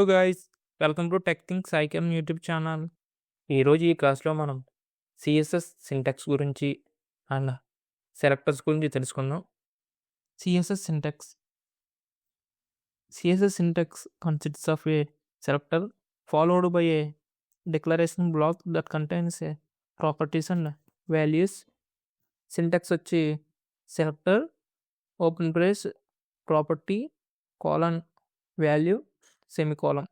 Hello guys, welcome to tech things ఐకెమ్ YouTube channel. ఈరోజు ఈ క్లాస్లో మనం సిఎస్ఎస్ సింటాక్స్ గురించి అండ్ సెలెక్టర్స్ గురించి తెలుసుకుందాం. CSS syntax consists of a selector followed by a declaration block that contains a properties and values. Syntax వచ్చి selector open brace property colon value semicolon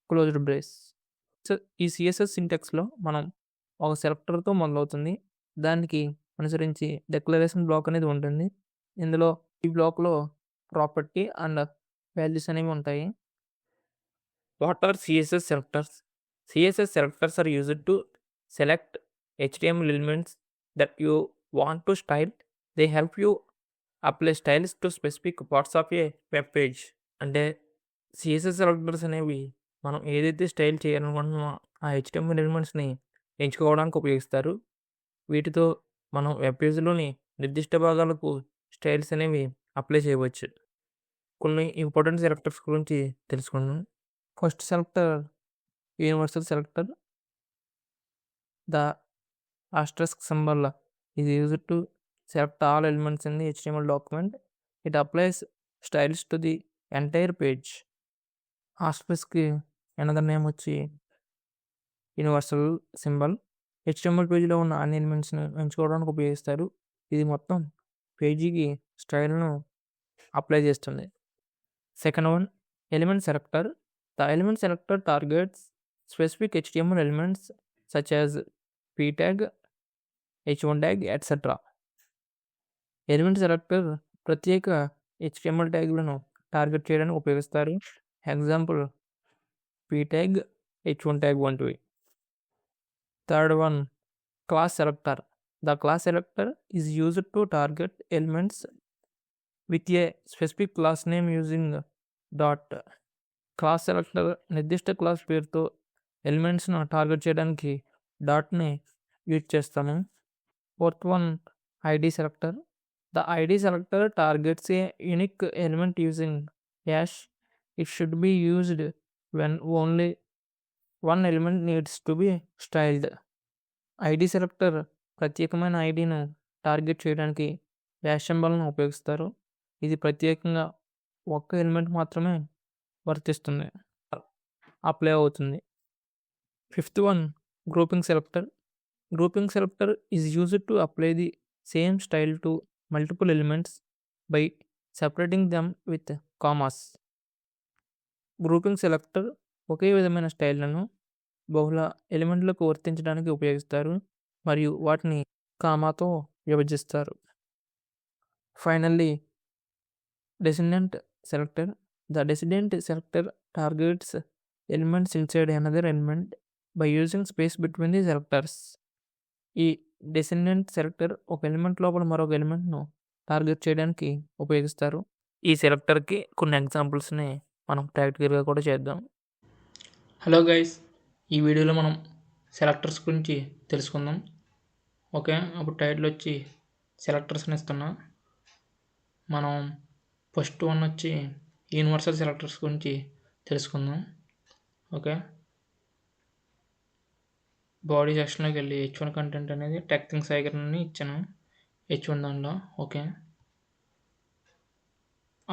closed brace. ఈ CSS సింటాక్స్లో మనం ఒక సెలెక్టర్తో మొదలవుతుంది. దానికి అనుసరించి డిక్లరేషన్ బ్లాక్ అనేది ఉంటుంది. ఇందులో ఈ బ్లాక్లో ప్రాపర్టీ అండ్ వాల్యూస్ అనేవి ఉంటాయి. What are CSS selectors? CSS selectors are used to select HTML elements that you want to style. They help you apply styles to specific parts of a web page. అంటే CSS selectors అనేవి మనం ఏదైతే style చేయాలనుకుంటున్నామో ఆ HTML ఎలిమెంట్స్ని ఎంచుకోవడానికి ఉపయోగిస్తారు. వీటితో మనం web పేజ్లోని నిర్దిష్ట భాగాలకు స్టైల్స్ అనేవి అప్లై చేయవచ్చు. కొన్ని ఇంపార్టెంట్ సెలెక్టర్స్ గురించి తెలుసుకుందాం. First selector universal selector. The asterisk symbol is used to select all elements in the HTML document. It applies styles to the entire page. Asterisk another name వచ్చి universal symbol. HTML పేజీలో ఉన్న అన్ని ఎలిమెంట్స్ని ఎంచుకోవడానికి ఉపయోగిస్తారు. ఇది మొత్తం పేజీకి స్టైల్ను అప్లై చేస్తుంది. Second one element selector. The element selector targets specific HTML elements such as p tag, h1 tag, etc. Element selector ప్రత్యేక HTML ట్యాగ్లను టార్గెట్ చేయడానికి ఉపయోగిస్తారు. Example p tag, h1 tag వంటివి. Third one class selector. The class selector is used to target elements with a specific class name using dot. Class selector నిర్దిష్ట class పేరుతో ఎలిమెంట్స్ను target చేయడానికి డాట్ని use చేస్తాము. Fourth one ID selector. The ID selector targets a unique element using hash. It should be used when only one element needs to be styled. ID selector ప్రత్యేకమైన ఐడిను target చేయడానికి hash సింబల్ను ఉపయోగిస్తారు. ఇది ప్రత్యేకంగా ఒక్క element మాత్రమే వర్తిస్తుంది, అప్లై అవుతుంది. Fifth one grouping selector. Grouping selector is used to apply the same style to multiple elements by separating them with commas. Grouping selector ఒకే విధమైన స్టైళ్లను బహుళ ఎలిమెంట్లకు వర్తించడానికి ఉపయోగిస్తారు మరియు వాటిని కామాతో విభజిస్తారు. Finally descendant selector. The descendant selector targets elements inside another element by using space between the selectors. ఈ డెసిడెంట్ సెలెక్టర్ ఒక ఎలిమెంట్ లోపల మరొక ఎలిమెంట్ను టార్గెట్ చేయడానికి ఉపయోగిస్తారు. ఈ సెలెక్టర్కి కొన్ని ఎగ్జాంపుల్స్ని మనం ప్రాక్టికల్గా కూడా చేద్దాం. హలో గైస్, ఈ వీడియోలో మనం సెలెక్టర్స్ గురించి తెలుసుకుందాం. ఓకే, అప్పుడు టైటిల్ వచ్చి సెలెక్టర్స్ని ఇస్తున్నా. మనం ఫస్ట్ వన్ వచ్చి యూనివర్సల్ సెలెక్టర్స్ గురించి తెలుసుకుందాం. ఓకే, బాడీ సెక్షన్లోకి వెళ్ళి h1 కంటెంట్ అనేది టెక్ థింగ్స్ ఐకాన్ అని ఇచ్చాను h1 దానిలో. ఓకే,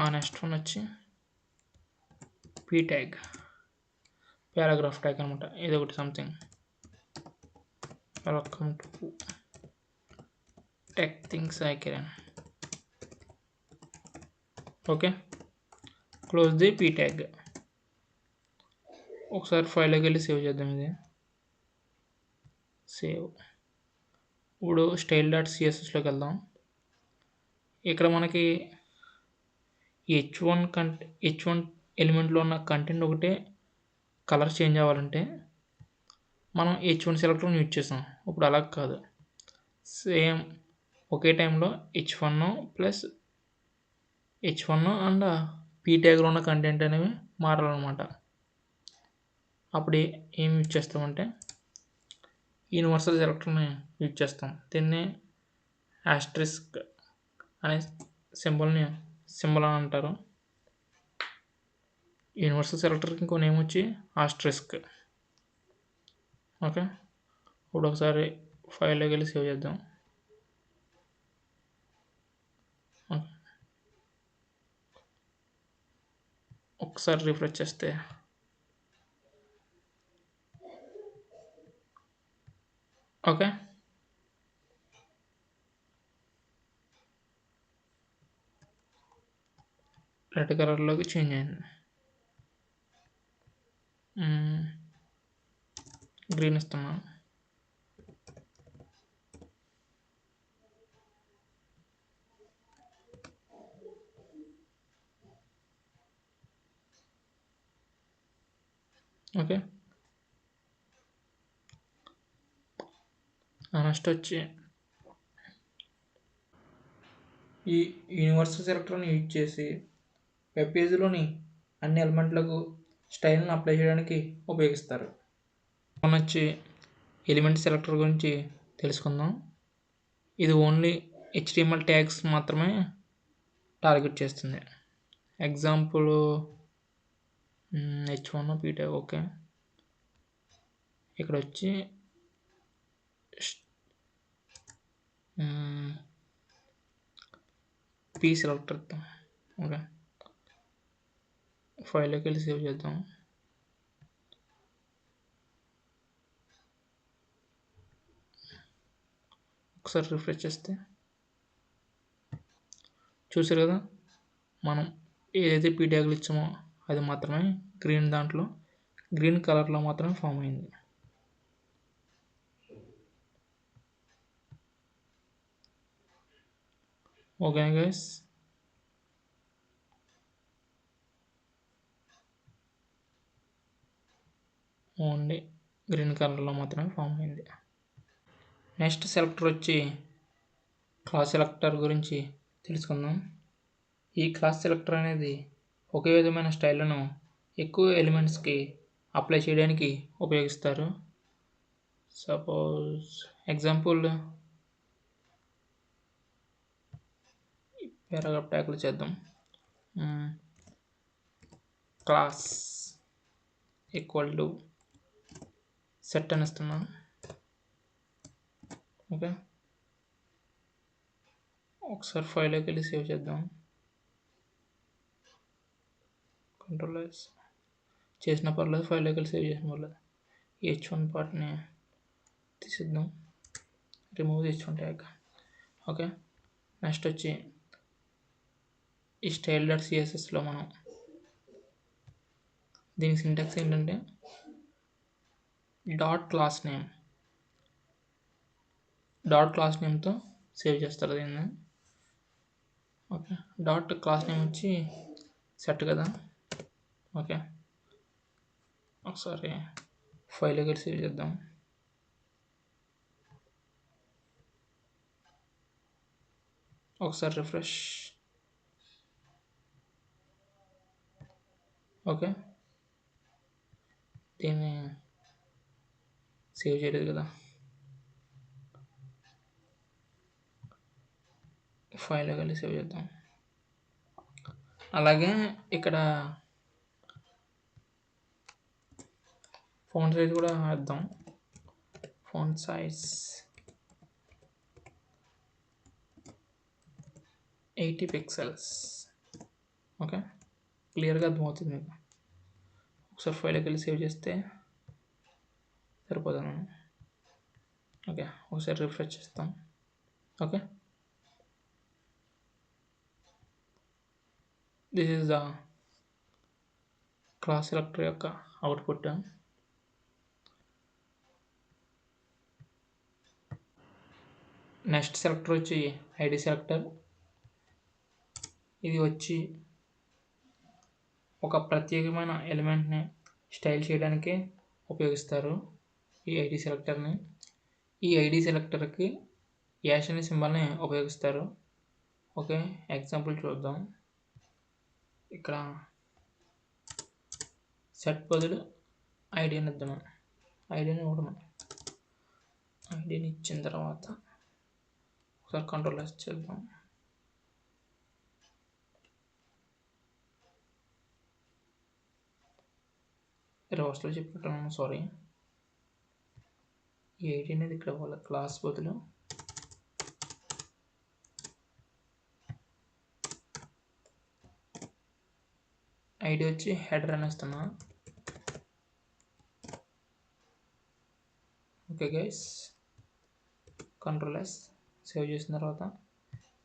ఆ నెక్స్ట్ వన్ వచ్చి p ట్యాగ్, పారాగ్రాఫ్ ట్యాగ్ అనమాట. ఇది ఒకటి something. Welcome to tech things icon. Okay, close the p tag. ఒకసారి ఫైల్లోకి వెళ్ళి సేవ్ చేద్దాం. ఇది సేవ్. ఇప్పుడు స్టైల్ డాట్ సిఎస్ఎస్లోకి వెళ్దాం. ఇక్కడ మనకి h1 ఎలిమెంట్లో ఉన్న కంటెంట్ ఒకటే కలర్ చేంజ్ అవ్వాలంటే మనం h1 సెలెక్టర్ని యూజ్ చేసాం. ఇప్పుడు అలా కాదు, సేమ్ ఒకే టైంలో h1 అండ్ p ట్యాగ్లో ఉన్న కంటెంట్ అనేవి మారాలన్నమాట. అప్పుడు ఏం యూజ్ చేస్తామంటే యూనివర్సల్ సెలెక్టర్ని యూజ్ చేస్తాం. దీన్ని ఆస్టరిస్క్ అనే సింబల్ అని అంటారు. యూనివర్సల్ సెలెక్టర్కి ఇంకో నేమ్ వచ్చి ఆస్ట్రిస్క్. ఓకే, ఇప్పుడు ఒకసారి ఫైల్లోకి వెళ్ళి సేవ్ చేద్దాం. ఓకే, ఒకసారి రిఫ్రెష్ చేస్తే ఓకే, రెడ్ కలర్లోకి చేంజ్ అయింది. గ్రీన్ ఇస్తున్నాం. ఓకే, నెక్స్ట్ వచ్చి ఈ యూనివర్సల్ సెలెక్టర్ని యూజ్ చేసి వెబ్ పేజీలోని అన్ని ఎలిమెంట్లకు స్టైల్ని అప్లై చేయడానికి ఉపయోగిస్తారు. మనం వచ్చి ఎలిమెంట్ సెలెక్టర్ గురించి తెలుసుకుందాం. ఇది ఓన్లీ HTML ట్యాగ్స్ మాత్రమే టార్గెట్ చేస్తుంది. Example H1 P tag. Okay, ఇక్కడ వచ్చి P సెలెక్టర్ ఇద్దాం. ఓకే, ఫైల్లోకి వెళ్ళి సేవ్ చేద్దాం. ఒకసారి రిఫ్రెష్ చేస్తే చూసారు కదా, మనం ఏదైతే P ట్యాగ్లు ఇచ్చామో అది మాత్రమే గ్రీన్ కలర్లో మాత్రమే ఫామ్ అయింది. ఓకే గైస్, ఓన్లీ గ్రీన్ కలర్లో మాత్రమే ఫామ్ అయింది. నెక్స్ట్ సెలెక్టర్ వచ్చి క్లాస్ సెలెక్టర్ గురించి తెలుసుకుందాం. ఈ క్లాస్ సెలెక్టర్ అనేది ఒకే విధమైన స్టైల్ను ఎక్కువ ఎలిమెంట్స్కి అప్లై చేయడానికి ఉపయోగిస్తారు. సపోజ్ ఎగ్జాంపుల్ పారాగ్రాఫ్ ట్యాగ్లు చేద్దాం. క్లాస్ ఈక్వల్ టు సెట్ అని ఇస్తున్నాను. ఓకే, ఒకసారి ఫైల్లోకి వెళ్ళి సేవ్ చేద్దాం. కంట్రోల్ చేసిన పర్లేదు, ఫైల్లోకి వెళ్ళి సేవ్ చేసిన పర్లేదు. H1 పార్ట్ని తీసిద్దాం. Remove H1 tag. Okay, next వచ్చి ఈ style.cssలో మనం దీని సింటాక్స్ ఏంటంటే డాట్ క్లాస్ నేమ్తో సేవ్ చేస్తారు దీన్ని. ఓకే, డాట్ క్లాస్ నేమ్ వచ్చి సెట్ కదా. ఓకే, ఒకసారి ఫైల్లోకి వెళ్ళి సేవ్ చేద్దాం. ఒకసారి రిఫ్రెష్. ఓకే, దీన్ని సేవ్ చేయలేదు కదా. ఫైల్లోకి వెళ్ళి సేవ్ చేద్దాం. అలాగే ఇక్కడ ఫాంట్ సైజ్ కూడా వేద్దాం. Font size 80 pixels. ఓకే, క్లియర్గా అర్థమవుతుంది మీకు. ఒకసారి ఫైల్లోకి వెళ్ళి సేవ్ చేస్తే సరిపోతుంది. ఓకే, ఒకసారి రిఫ్రెష్ చేస్తాం. Okay, this is the class selector యొక్క అవుట్పుట్. నెక్స్ట్ సెలెక్టర్ వచ్చి ఐడి సెలెక్టర్. ఇది వచ్చి ఒక ప్రత్యేకమైన ఎలిమెంట్ని స్టైల్ చేయడానికి ఉపయోగిస్తారు ఈ ఐడి సెలెక్టర్ని. ఈ ఐడి సెలెక్టర్కి యాష్ అనే సింబల్ని ఉపయోగిస్తారు. ఓకే, ఎగ్జాంపుల్ చూద్దాం. ఇక్కడ సెట్ బదులు ఐడిని ఇద్దాం. ఐడిని ఇచ్చిన తర్వాత ఒకసారి కంట్రోల్ చేద్దాం. రివర్స్లో చెప్పుకుంటున్నాను, సారీ. 8 అనేది ఇక్కడ వాళ్ళ క్లాస్ బదులు ఐడి వచ్చి హెడర్ అనేస్తున్నా. Okay guys, control S save చేసిన తర్వాత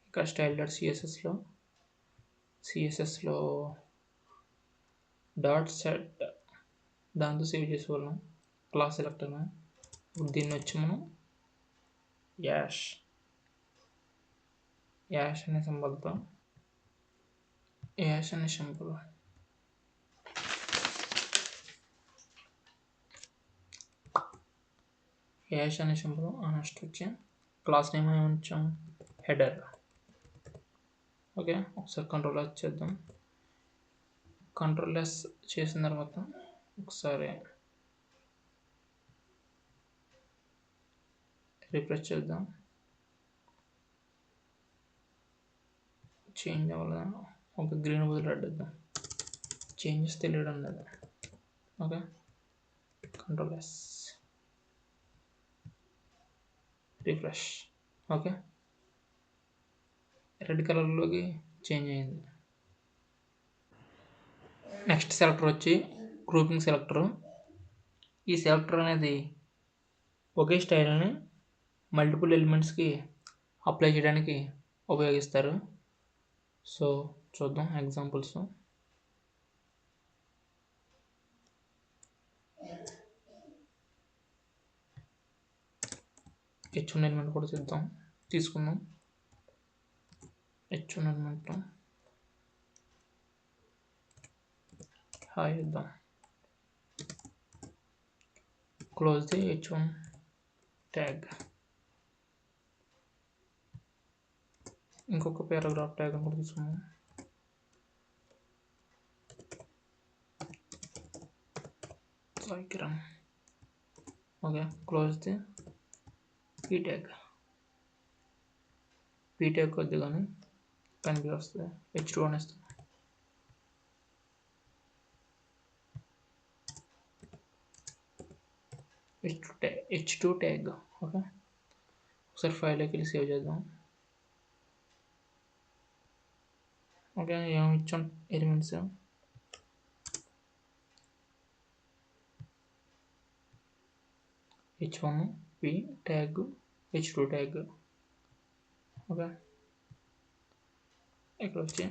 ఇక్కడ స్టైల్ డాట్ సిఎస్ఎస్లో డాట్ సెట్ దాంతో సేవ్ చేసేవాళ్ళం క్లాస్ సెలెక్టర్. ఇప్పుడు దీన్ని వచ్చి మనం యాష్ అనే సింబల్తో యాష్ అనే సింబల్ నెక్స్ట్ వచ్చి క్లాస్ నేమ్ ఏమి ఉంచాం, హెడర్. ఓకే, ఒకసారి కంట్రోల్ S చేద్దాం. కంట్రోల్ S చేసిన తర్వాత ఒకసారి రిఫ్రెష్ చేద్దాం. చేంజ్ అవ్వదా? ఒక గ్రీన్ బదులు రెడ్ ఇద్దాం. చేంజెస్ తెలియడం లేదు. Okay, control S, refresh. Okay, red కలర్లోకి చేంజ్ అయింది. నెక్స్ట్ సెలెక్టర్ వచ్చి గ్రూపింగ్ సెలెక్టర్. ఈ సెలెక్టర్ అనేది ఒకే స్టైల్ని మల్టిపుల్ ఎలిమెంట్స్కి అప్లై చేయడానికి ఉపయోగిస్తారు. సో చూద్దాం ఎగ్జాంపుల్స్. H1 ఎలిమెంట్ కూడా తీసుకుందాం. H1 ఎలిమెంట్ హాయ్ ఇద్దాం. Close the H1 tag. ఇంకొక పారాగ్రాఫ్ ట్యాగ్ కూడా తీసుకుందాం. Sai Kiran. Okay, close the P tag. P tag కొద్ది కానీ కనిపి వస్తుంది. H2 అనేస్తాం. H2 tag. ఓకే, ఒకసారి ఫైల్లోకి వెళ్ళి సేవ్ చేద్దాం. ఓకే, ఏమి ఇచ్చాం elements, H1 P tag, H2 tag. Okay, ఇక్కడ వచ్చి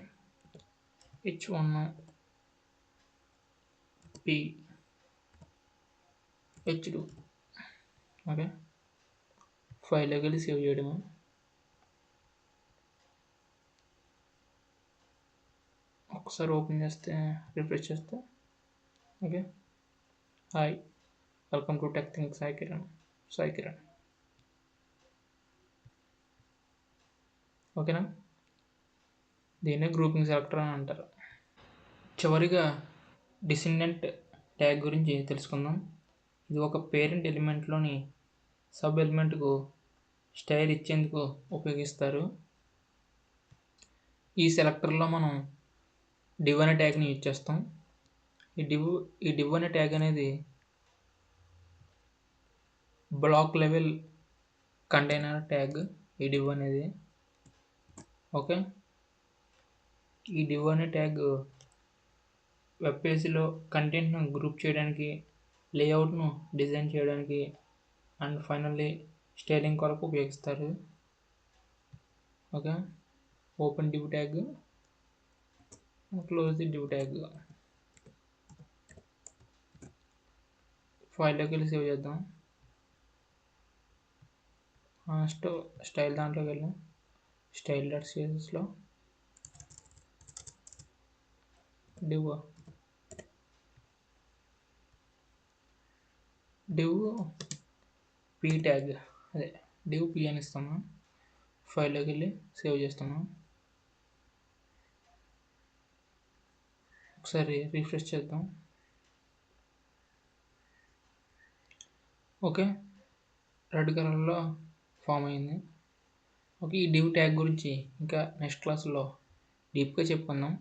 H1 P H2. ఓకే, ఫైల్లోకి వెళ్ళి సేవ్ చేయడము. ఒకసారి ఓపెన్ చేస్తే రిఫ్రెష్ చేస్తే okay, hi welcome to tech think Sai Kiran. ఓకేనా, దీన్నే గ్రూపింగ్ సెలెక్టర్ అని అంటారు. చివరిగా డిసెండెంట్ ట్యాగ్ గురించి తెలుసుకుందాం. ఇది ఒక పేరెంట్ ఎలిమెంట్లోని సబ్ ఎలిమెంట్కు స్టైల్ ఇచ్చేందుకు ఉపయోగిస్తారు. ఈ సెలెక్టర్లో మనం div అనే ట్యాగ్ని యూజ్ చేస్తాం. ఈ div అనే ట్యాగ్ అనేది బ్లాక్ లెవెల్ కంటైనర్ ట్యాగ్. ఈ div అనేది ఓకే, ఈ div అనే ట్యాగ్ వెబ్ పేజీలో కంటెంట్ను గ్రూప్ చేయడానికి, లేఅవుట్ను డిజైన్ చేయడానికి అండ్ ఫైనల్లీ స్టైలింగ్ కొరకు ఉపయోగిస్తారు. Okay, open div tag, close the div tag. ఫైల్లోకి వెళ్ళి సేవ్ చేద్దాం. స్టైల్ దాంట్లోకి వెళ్ళి స్టైల్ డాట్ సిఎస్ఎస్లో div P ట్యాగ్, అదే div P అని ఇస్తాము. ఫైల్లోకి వెళ్ళి సేవ్ చేస్తాము. ఒకసారి రిఫ్రెష్ చేద్దాం. ఓకే, రెడ్ కలర్లో ఫామ్ అయింది. ఓకే, ఈ div ట్యాగ్ గురించి ఇంకా నెక్స్ట్ క్లాస్లో డీప్గా చెప్పుకుందాం.